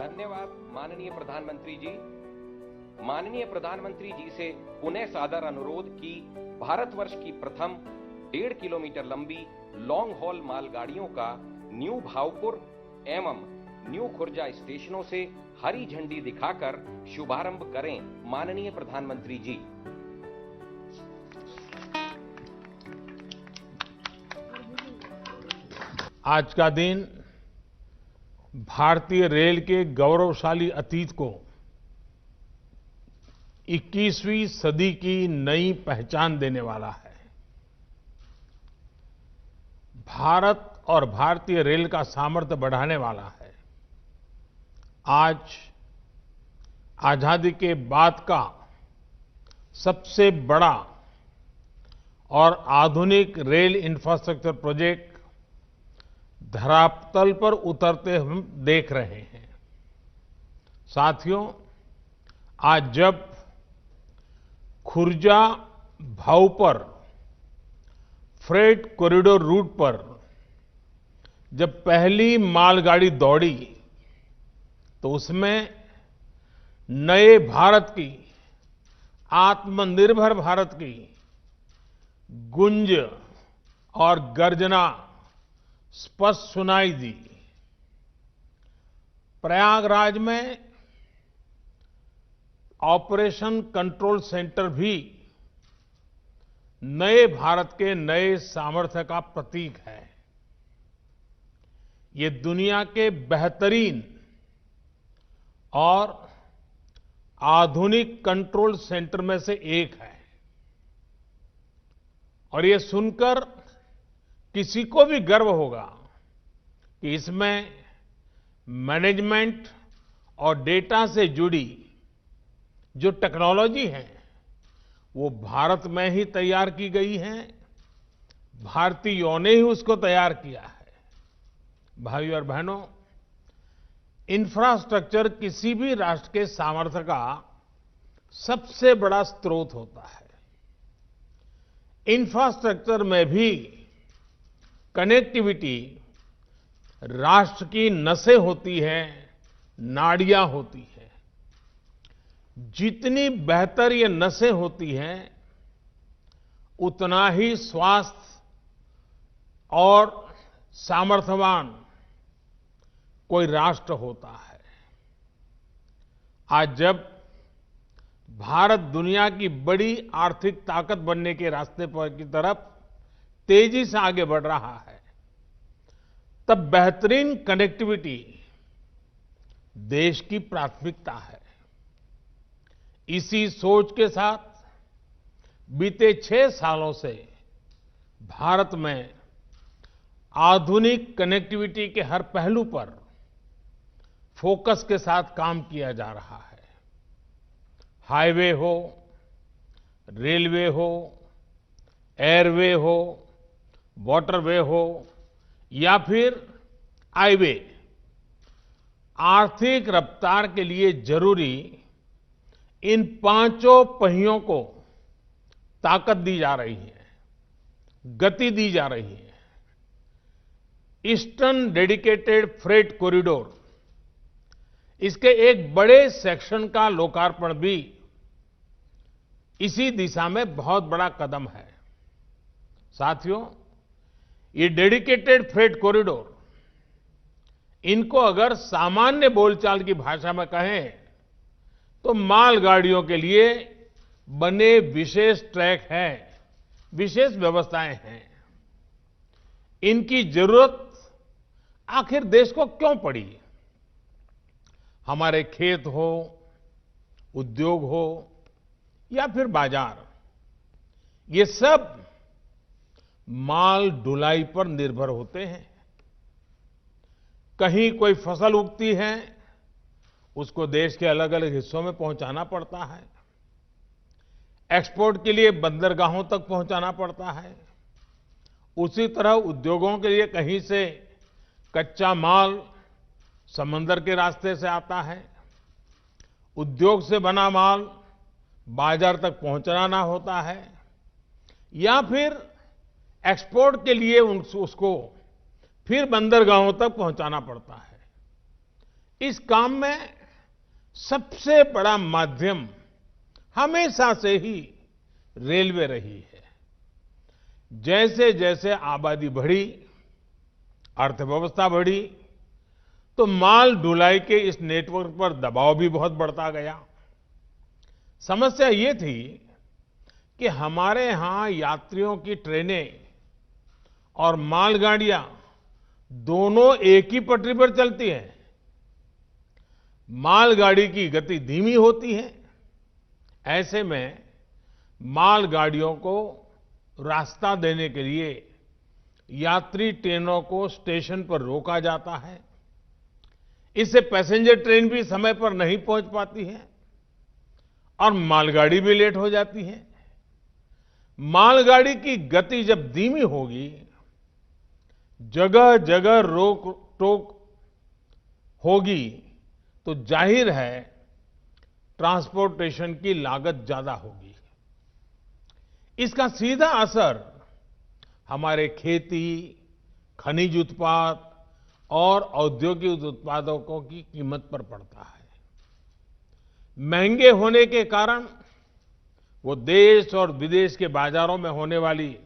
धन्यवाद माननीय प्रधानमंत्री जी। माननीय प्रधानमंत्री जी से पुनः सादर अनुरोध कि भारतवर्ष की प्रथम 1.5 किलोमीटर लंबी लॉन्ग हॉल मालगाड़ियों का न्यू भावपुर एवं न्यू खुर्जा स्टेशनों से हरी झंडी दिखाकर शुभारंभ करें। माननीय प्रधानमंत्री जी। आज का दिन भारतीय रेल के गौरवशाली अतीत को 21वीं सदी की नई पहचान देने वाला है। भारत और भारतीय रेल का सामर्थ्य बढ़ाने वाला है। आज आजादी के बाद का सबसे बड़ा और आधुनिक रेल इंफ्रास्ट्रक्चर प्रोजेक्ट धरातल पर उतरते हम देख रहे हैं। साथियों, आज जब Khurja Bhaupur freight corridor route पर जब पहली मालगाड़ी दौड़ी तो उसमें नए भारत की, आत्मनिर्भर भारत की गूंज और गर्जना स्पष्ट सुनाई दी। प्रयागराज में ऑपरेशन कंट्रोल सेंटर भी नए भारत के नए सामर्थ्य का प्रतीक है। ये दुनिया के बेहतरीन और आधुनिक कंट्रोल सेंटर में से एक है और ये सुनकर किसी को भी गर्व होगा कि इसमें मैनेजमेंट और डेटा से जुड़ी जो टेक्नोलॉजी है वो भारत में ही तैयार की गई है। भारतीयों ने ही उसको तैयार किया है। भाइयों और बहनों, इंफ्रास्ट्रक्चर किसी भी राष्ट्र के सामर्थ्य का सबसे बड़ा स्रोत होता है। इंफ्रास्ट्रक्चर में भी कनेक्टिविटी राष्ट्र की नसें होती हैं, नाड़ियां होती हैं। जितनी बेहतर ये नसें होती हैं, उतना ही स्वास्थ्य और सामर्थ्यवान कोई राष्ट्र होता है। आज जब भारत दुनिया की बड़ी आर्थिक ताकत बनने के रास्ते पर की तरफ तेजी से आगे बढ़ रहा है, तब बेहतरीन कनेक्टिविटी देश की प्राथमिकता है। इसी सोच के साथ बीते 6 सालों से भारत में आधुनिक कनेक्टिविटी के हर पहलू पर फोकस के साथ काम किया जा रहा है। हाईवे हो, रेलवे हो, एयरवे हो, वाटरवे हो या फिर हाईवे, आर्थिक रफ्तार के लिए जरूरी इन पांचों पहियों को ताकत दी जा रही है, गति दी जा रही है। ईस्टर्न डेडिकेटेड फ्रेट कॉरिडोर, इसके एक बड़े सेक्शन का लोकार्पण भी इसी दिशा में बहुत बड़ा कदम है। साथियों, ये डेडिकेटेड फ्रेट कॉरिडोर, इनको अगर सामान्य बोलचाल की भाषा में कहें तो मालगाड़ियों के लिए बने विशेष ट्रैक हैं, विशेष व्यवस्थाएं हैं। इनकी जरूरत आखिर देश को क्यों पड़ी? हमारे खेत हो, उद्योग हो या फिर बाजार, ये सब माल ढुलाई पर निर्भर होते हैं। कहीं कोई फसल उगती है, उसको देश के अलग अलग हिस्सों में पहुंचाना पड़ता है। एक्सपोर्ट के लिए बंदरगाहों तक पहुंचाना पड़ता है। उसी तरह उद्योगों के लिए कहीं से कच्चा माल समंदर के रास्ते से आता है। उद्योग से बना माल बाजार तक पहुंचाना होता है या फिर एक्सपोर्ट के लिए उसको फिर बंदरगाहों तक पहुंचाना पड़ता है। इस काम में सबसे बड़ा माध्यम हमेशा से ही रेलवे रही है। जैसे जैसे आबादी बढ़ी, अर्थव्यवस्था बढ़ी, तो माल ढुलाई के इस नेटवर्क पर दबाव भी बहुत बढ़ता गया। समस्या ये थी कि हमारे यहां यात्रियों की ट्रेनें और मालगाड़ियां दोनों एक ही पटरी पर चलती हैं। मालगाड़ी की गति धीमी होती है। ऐसे में मालगाड़ियों को रास्ता देने के लिए यात्री ट्रेनों को स्टेशन पर रोका जाता है। इससे पैसेंजर ट्रेन भी समय पर नहीं पहुंच पाती है और मालगाड़ी भी लेट हो जाती है। मालगाड़ी की गति जब धीमी होगी, जगह जगह रोक टोक होगी, तो जाहिर है ट्रांसपोर्टेशन की लागत ज्यादा होगी। इसका सीधा असर हमारे खेती, खनिज उत्पाद और औद्योगिक उत्पादों की कीमत पर पड़ता है। महंगे होने के कारण वो देश और विदेश के बाजारों में होने वाली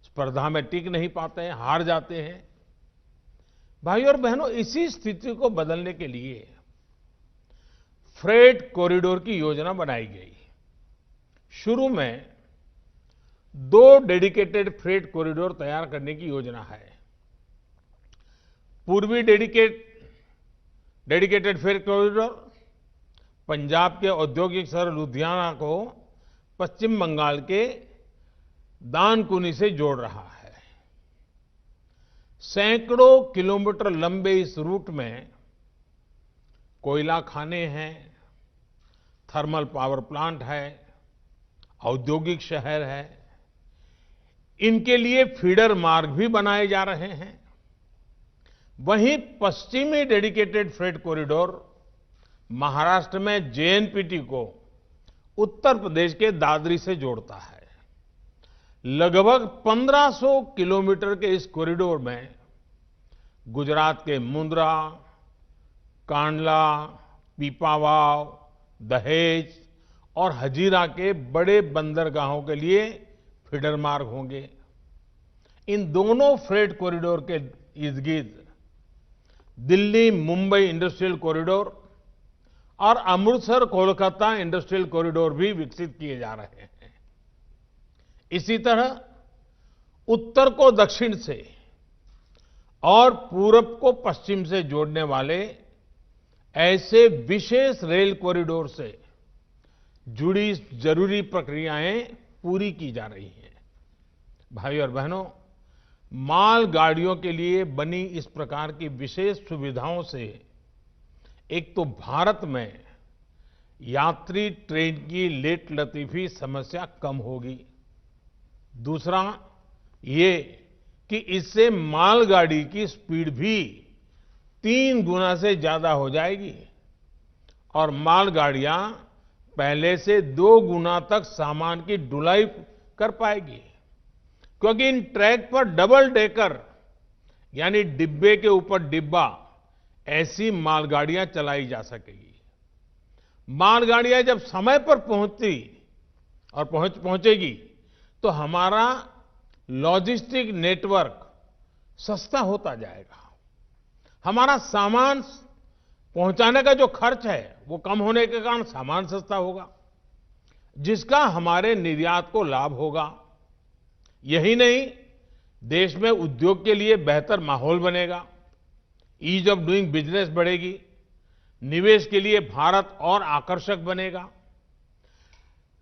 स्पर्धा में टिक नहीं पाते हैं, हार जाते हैं। भाइयों और बहनों, इसी स्थिति को बदलने के लिए फ्रेट कॉरिडोर की योजना बनाई गई। शुरू में 2 डेडिकेटेड फ्रेट कॉरिडोर तैयार करने की योजना है। पूर्वी डेडिकेटेड फ्रेट कॉरिडोर पंजाब के औद्योगिक शहर लुधियाना को पश्चिम बंगाल के दानकुनी से जोड़ रहा है। सैकड़ों किलोमीटर लंबे इस रूट में कोयला खाने हैं, थर्मल पावर प्लांट है, औद्योगिक शहर है। इनके लिए फीडर मार्ग भी बनाए जा रहे हैं। वहीं पश्चिमी डेडिकेटेड फ्रेट कॉरिडोर महाराष्ट्र में जेएनपीटी को उत्तर प्रदेश के दादरी से जोड़ता है। लगभग 1500 किलोमीटर के इस कॉरिडोर में गुजरात के मुंद्रा, कांडला, पीपावाव, दहेज और हजीरा के बड़े बंदरगाहों के लिए फीडर मार्ग होंगे। इन दोनों फ्रेट कॉरिडोर के इर्द-गिर्द दिल्ली मुंबई इंडस्ट्रियल कॉरिडोर और अमृतसर कोलकाता इंडस्ट्रियल कॉरिडोर भी विकसित किए जा रहे हैं। इसी तरह उत्तर को दक्षिण से और पूरब को पश्चिम से जोड़ने वाले ऐसे विशेष रेल कॉरिडोर से जुड़ी जरूरी प्रक्रियाएं पूरी की जा रही हैं। भाइयों और बहनों, मालगाड़ियों के लिए बनी इस प्रकार की विशेष सुविधाओं से एक तो भारत में यात्री ट्रेन की लेट लतीफी समस्या कम होगी। दूसरा ये कि इससे मालगाड़ी की स्पीड भी 3 गुना से ज्यादा हो जाएगी और मालगाड़ियां पहले से 2 गुना तक सामान की ढुलाई कर पाएगी, क्योंकि इन ट्रैक पर डबल डेकर यानी डिब्बे के ऊपर डिब्बा ऐसी मालगाड़ियां चलाई जा सकेगी। मालगाड़ियां जब समय पर पहुंचती और पहुंचेगी तो हमारा लॉजिस्टिक नेटवर्क सस्ता होता जाएगा। हमारा सामान पहुंचाने का जो खर्च है वो कम होने के कारण सामान सस्ता होगा, जिसका हमारे निर्यात को लाभ होगा। यही नहीं, देश में उद्योग के लिए बेहतर माहौल बनेगा, ईज ऑफ डूइंग बिजनेस बढ़ेगी, निवेश के लिए भारत और आकर्षक बनेगा।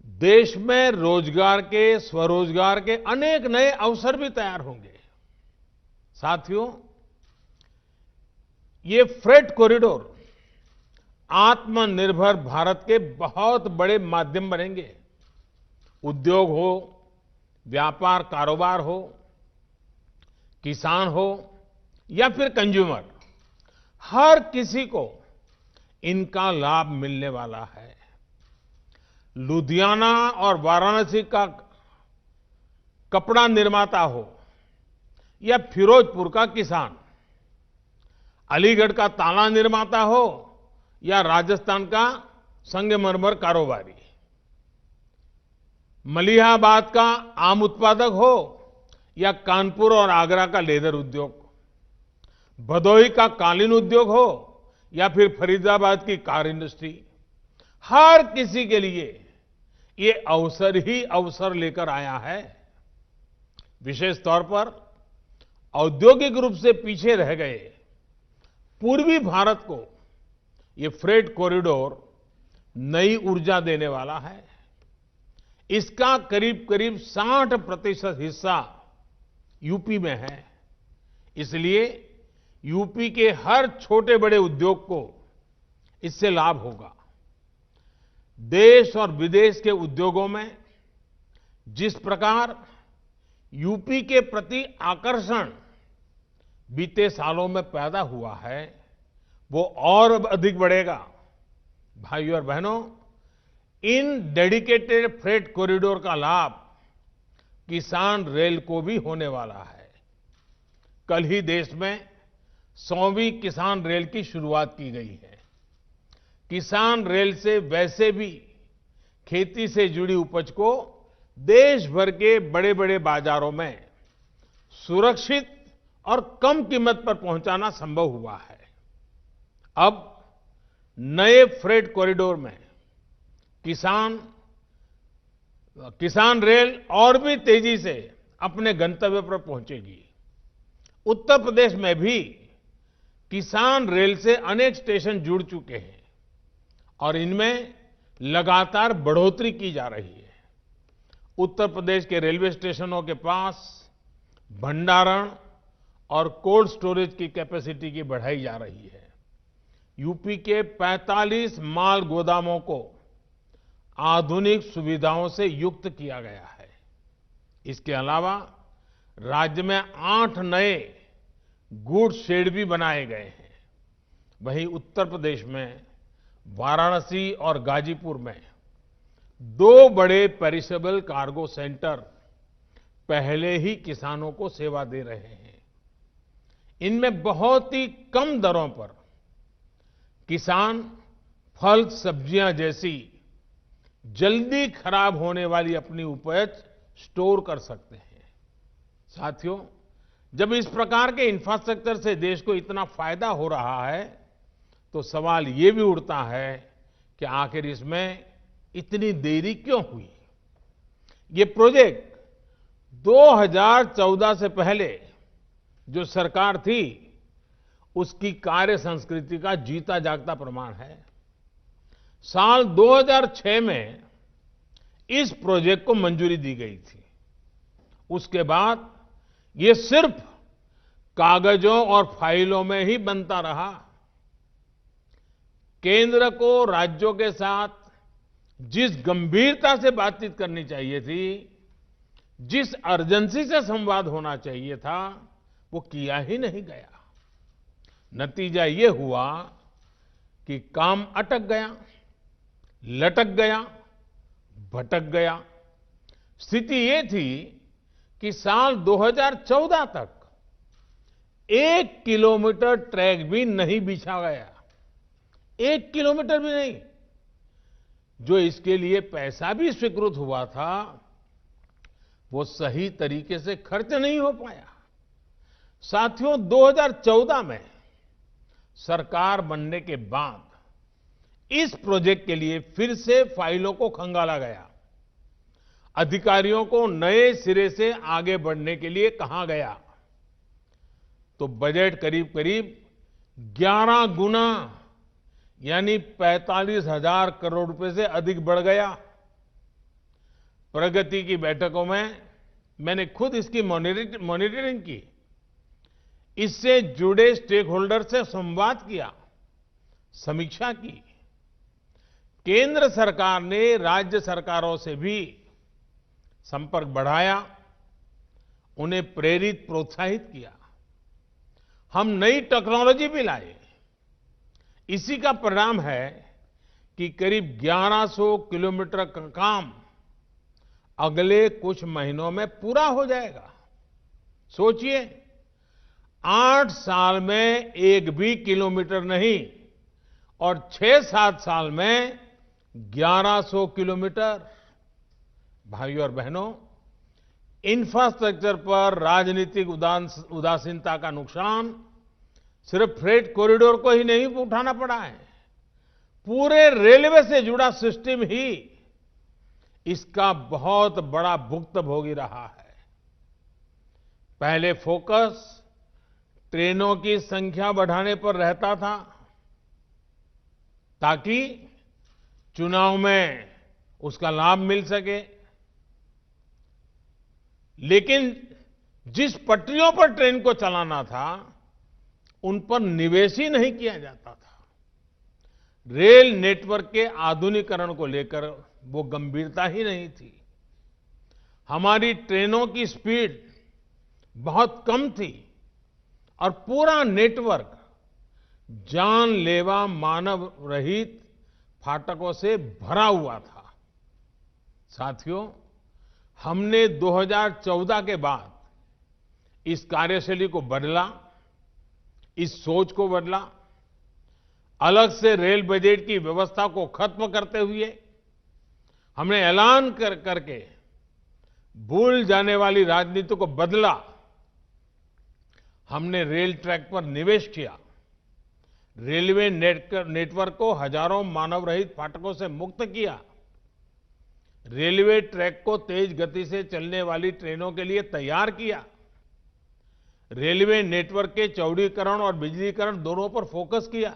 देश में रोजगार के, स्वरोजगार के अनेक नए अवसर भी तैयार होंगे। साथियों, ये फ्रेट कॉरिडोर आत्मनिर्भर भारत के बहुत बड़े माध्यम बनेंगे। उद्योग हो, व्यापार कारोबार हो, किसान हो या फिर कंज्यूमर, हर किसी को इनका लाभ मिलने वाला है। लुधियाना और वाराणसी का कपड़ा निर्माता हो या फिरोजपुर का किसान, अलीगढ़ का ताला निर्माता हो या राजस्थान का संगमरमर कारोबारी, मलिहाबाद का आम उत्पादक हो या कानपुर और आगरा का लेदर उद्योग, भदोही का कालीन उद्योग हो या फिर फरीदाबाद की कार इंडस्ट्री, हर किसी के लिए ये अवसर ही अवसर लेकर आया है। विशेष तौर पर औद्योगिक रूप से पीछे रह गए पूर्वी भारत को ये फ्रेट कॉरिडोर नई ऊर्जा देने वाला है। इसका करीब करीब 60% हिस्सा यूपी में है। इसलिए यूपी के हर छोटे बड़े उद्योग को इससे लाभ होगा। देश और विदेश के उद्योगों में जिस प्रकार यूपी के प्रति आकर्षण बीते सालों में पैदा हुआ है, वो और अब अधिक बढ़ेगा। भाइयों और बहनों, इन डेडिकेटेड फ्रेट कॉरिडोर का लाभ किसान रेल को भी होने वाला है। कल ही देश में 100वीं किसान रेल की शुरुआत की गई है। किसान रेल से वैसे भी खेती से जुड़ी उपज को देश भर के बड़े बड़े बाजारों में सुरक्षित और कम कीमत पर पहुंचाना संभव हुआ है। अब नए फ्रेट कॉरिडोर में किसान रेल और भी तेजी से अपने गंतव्य पर पहुंचेगी। उत्तर प्रदेश में भी किसान रेल से अनेक स्टेशन जुड़ चुके हैं और इनमें लगातार बढ़ोतरी की जा रही है। उत्तर प्रदेश के रेलवे स्टेशनों के पास भंडारण और कोल्ड स्टोरेज की कैपेसिटी की बढ़ाई जा रही है। यूपी के 45 माल गोदामों को आधुनिक सुविधाओं से युक्त किया गया है। इसके अलावा राज्य में 8 नए गुड्स शेड भी बनाए गए हैं। वहीं उत्तर प्रदेश में वाराणसी और गाजीपुर में 2 बड़े पेरिशेबल कार्गो सेंटर पहले ही किसानों को सेवा दे रहे हैं। इनमें बहुत ही कम दरों पर किसान फल, सब्जियां जैसी जल्दी खराब होने वाली अपनी उपज स्टोर कर सकते हैं। साथियों, जब इस प्रकार के इंफ्रास्ट्रक्चर से देश को इतना फायदा हो रहा है, तो सवाल ये भी उठता है कि आखिर इसमें इतनी देरी क्यों हुई? ये प्रोजेक्ट 2014 से पहले जो सरकार थी, उसकी कार्य संस्कृति का जीता जागता प्रमाण है। साल 2006 में इस प्रोजेक्ट को मंजूरी दी गई थी। उसके बाद ये सिर्फ कागजों और फाइलों में ही बनता रहा। केंद्र को राज्यों के साथ जिस गंभीरता से बातचीत करनी चाहिए थी, जिस अर्जेंसी से संवाद होना चाहिए था, वो किया ही नहीं गया। नतीजा ये हुआ कि काम अटक गया, लटक गया, भटक गया। स्थिति ये थी कि साल 2014 तक 1 किलोमीटर ट्रैक भी नहीं बिछा गया। 1 किलोमीटर भी नहीं। जो इसके लिए पैसा भी स्वीकृत हुआ था, वो सही तरीके से खर्च नहीं हो पाया। साथियों, 2014 में सरकार बनने के बाद इस प्रोजेक्ट के लिए फिर से फाइलों को खंगाला गया। अधिकारियों को नए सिरे से आगे बढ़ने के लिए कहा गया, तो बजट करीब करीब 11 गुना यानी 45,000 करोड़ रुपए से अधिक बढ़ गया। प्रगति की बैठकों में मैंने खुद इसकी मॉनिटरिंग की, इससे जुड़े स्टेक होल्डर से संवाद किया, समीक्षा की। केंद्र सरकार ने राज्य सरकारों से भी संपर्क बढ़ाया, उन्हें प्रेरित, प्रोत्साहित किया। हम नई टेक्नोलॉजी भी लाए। इसी का परिणाम है कि करीब 1100 किलोमीटर का काम अगले कुछ महीनों में पूरा हो जाएगा। सोचिए, 8 साल में 1 भी किलोमीटर नहीं और 6-7 साल में 1100 किलोमीटर। भाइयों और बहनों, इंफ्रास्ट्रक्चर पर राजनीतिक उदासीनता का नुकसान सिर्फ फ्रेट कॉरिडोर को ही नहीं उठाना पड़ा है, पूरे रेलवे से जुड़ा सिस्टम ही इसका बहुत बड़ा भुक्तभोगी रहा है। पहले फोकस ट्रेनों की संख्या बढ़ाने पर रहता था ताकि चुनाव में उसका लाभ मिल सके, लेकिन जिस पटरियों पर ट्रेन को चलाना था उन पर निवेश ही नहीं किया जाता था। रेल नेटवर्क के आधुनिकीकरण को लेकर वो गंभीरता ही नहीं थी। हमारी ट्रेनों की स्पीड बहुत कम थी और पूरा नेटवर्क जानलेवा मानव रहित फाटकों से भरा हुआ था। साथियों, हमने 2014 के बाद इस कार्यशैली को बदला, इस सोच को बदला। अलग से रेल बजट की व्यवस्था को खत्म करते हुए हमने ऐलान करके भूल जाने वाली राजनीति को बदला। हमने रेल ट्रैक पर निवेश किया, रेलवे नेटवर्क को हजारों मानव रहित फाटकों से मुक्त किया, रेलवे ट्रैक को तेज गति से चलने वाली ट्रेनों के लिए तैयार किया, रेलवे नेटवर्क के चौड़ीकरण और बिजलीकरण दोनों पर फोकस किया।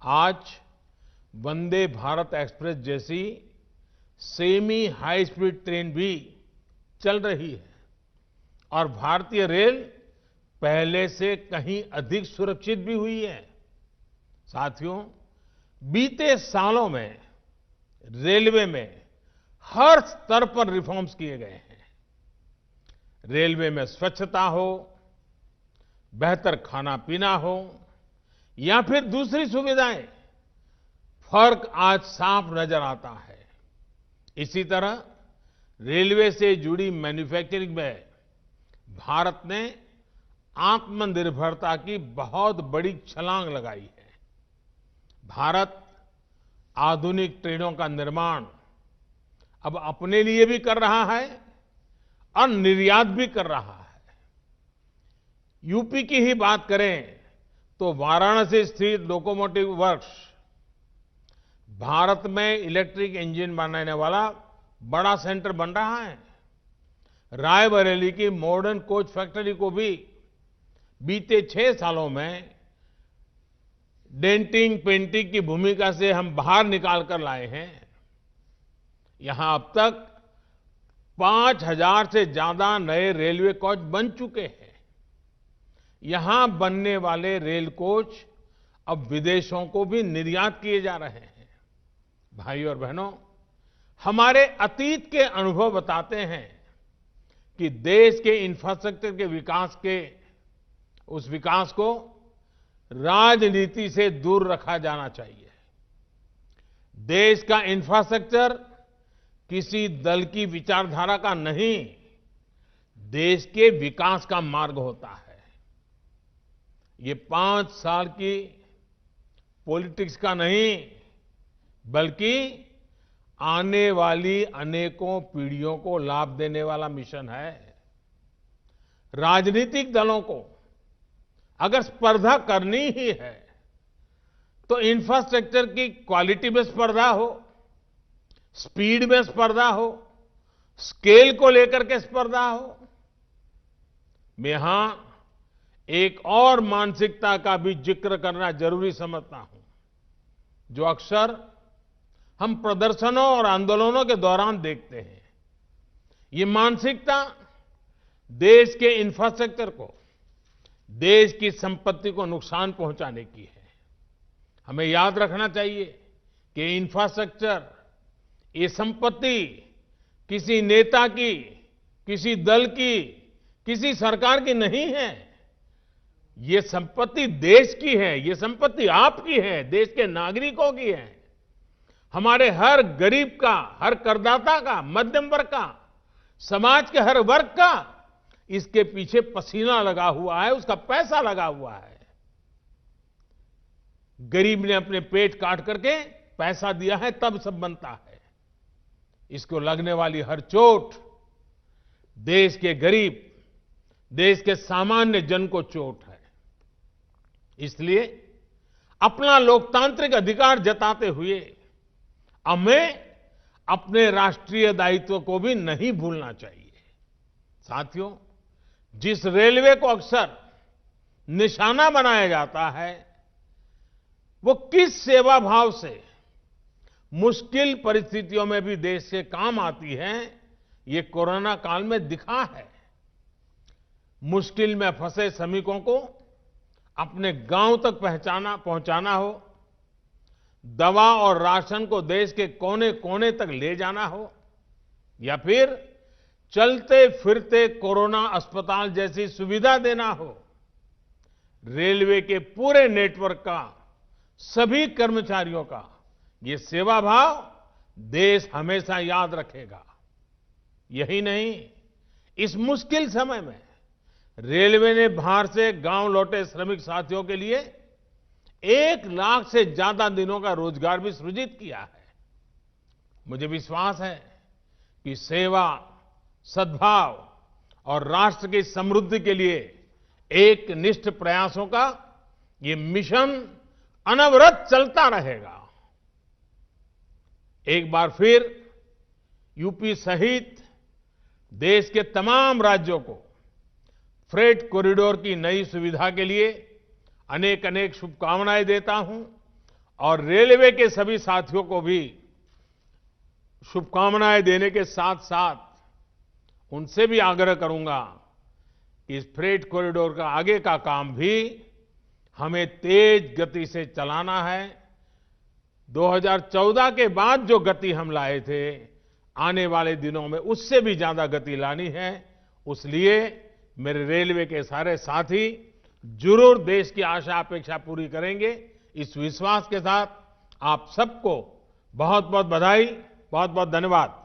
आज वंदे भारत एक्सप्रेस जैसी सेमी हाई स्पीड ट्रेन भी चल रही है और भारतीय रेल पहले से कहीं अधिक सुरक्षित भी हुई है। साथियों, बीते सालों में रेलवे में हर स्तर पर रिफॉर्म्स किए गए हैं। रेलवे में स्वच्छता हो, बेहतर खाना पीना हो या फिर दूसरी सुविधाएं, फर्क आज साफ नजर आता है। इसी तरह रेलवे से जुड़ी मैन्युफैक्चरिंग में भारत ने आत्मनिर्भरता की बहुत बड़ी छलांग लगाई है। भारत आधुनिक ट्रेनों का निर्माण अब अपने लिए भी कर रहा है और निर्यात भी कर रहा है। यूपी की ही बात करें तो वाराणसी स्थित लोकोमोटिव वर्क्स भारत में इलेक्ट्रिक इंजन बनाने वाला बड़ा सेंटर बन रहा है। रायबरेली की मॉडर्न कोच फैक्ट्री को भी बीते 6 सालों में डेंटिंग पेंटिंग की भूमिका से हम बाहर निकाल कर लाए हैं। यहां अब तक 5000 से ज्यादा नए रेलवे कोच बन चुके हैं। यहां बनने वाले रेल कोच अब विदेशों को भी निर्यात किए जा रहे हैं। भाइयों और बहनों, हमारे अतीत के अनुभव बताते हैं कि देश के इंफ्रास्ट्रक्चर के उस विकास को राजनीति से दूर रखा जाना चाहिए। देश का इंफ्रास्ट्रक्चर किसी दल की विचारधारा का नहीं, देश के विकास का मार्ग होता है। ये 5 साल की पॉलिटिक्स का नहीं, बल्कि आने वाली अनेकों पीढ़ियों को लाभ देने वाला मिशन है। राजनीतिक दलों को अगर स्पर्धा करनी ही है तो इंफ्रास्ट्रक्चर की क्वालिटी में स्पर्धा हो, स्पीड में स्पर्धा हो, स्केल को लेकर के स्पर्धा हो। मैं यहां एक और मानसिकता का भी जिक्र करना जरूरी समझता हूं, जो अक्सर हम प्रदर्शनों और आंदोलनों के दौरान देखते हैं। ये मानसिकता देश के इंफ्रास्ट्रक्चर को, देश की संपत्ति को नुकसान पहुंचाने की है। हमें याद रखना चाहिए कि इंफ्रास्ट्रक्चर, ये संपत्ति किसी नेता की, किसी दल की, किसी सरकार की नहीं है। ये संपत्ति देश की है, ये संपत्ति आपकी है, देश के नागरिकों की है। हमारे हर गरीब का, हर करदाता का, मध्यम वर्ग का, समाज के हर वर्ग का इसके पीछे पसीना लगा हुआ है, उसका पैसा लगा हुआ है। गरीब ने अपने पेट काट करके पैसा दिया है तब सब बनता है। इसको लगने वाली हर चोट देश के गरीब, देश के सामान्य जन को चोट है। इसलिए अपना लोकतांत्रिक अधिकार जताते हुए हमें अपने राष्ट्रीय दायित्व को भी नहीं भूलना चाहिए। साथियों, जिस रेलवे को अक्सर निशाना बनाया जाता है, वो किस सेवा भाव से मुश्किल परिस्थितियों में भी देश के काम आती है, ये कोरोना काल में दिखा है। मुश्किल में फंसे श्रमिकों को अपने गांव तक पहुंचाना हो, दवा और राशन को देश के कोने कोने तक ले जाना हो, या फिर चलते फिरते कोरोना अस्पताल जैसी सुविधा देना हो, रेलवे के पूरे नेटवर्क का, सभी कर्मचारियों का ये सेवा भाव देश हमेशा याद रखेगा। यही नहीं, इस मुश्किल समय में रेलवे ने बाहर से गांव लौटे श्रमिक साथियों के लिए 1 लाख से ज्यादा दिनों का रोजगार भी सृजित किया है। मुझे विश्वास है कि सेवा, सद्भाव और राष्ट्र की समृद्धि के लिए एक निष्ठ प्रयासों का ये मिशन अनवरत चलता रहेगा। एक बार फिर यूपी सहित देश के तमाम राज्यों को फ्रेट कॉरिडोर की नई सुविधा के लिए अनेक अनेक शुभकामनाएं देता हूं और रेलवे के सभी साथियों को भी शुभकामनाएं देने के साथ साथ उनसे भी आग्रह करूंगा कि इस फ्रेट कॉरिडोर का आगे का काम भी हमें तेज गति से चलाना है। 2014 के बाद जो गति हम लाए थे, आने वाले दिनों में उससे भी ज्यादा गति लानी है। इसलिए मेरे रेलवे के सारे साथी जरूर देश की आशा अपेक्षा पूरी करेंगे। इस विश्वास के साथ आप सबको बहुत बहुत बधाई, बहुत बहुत धन्यवाद।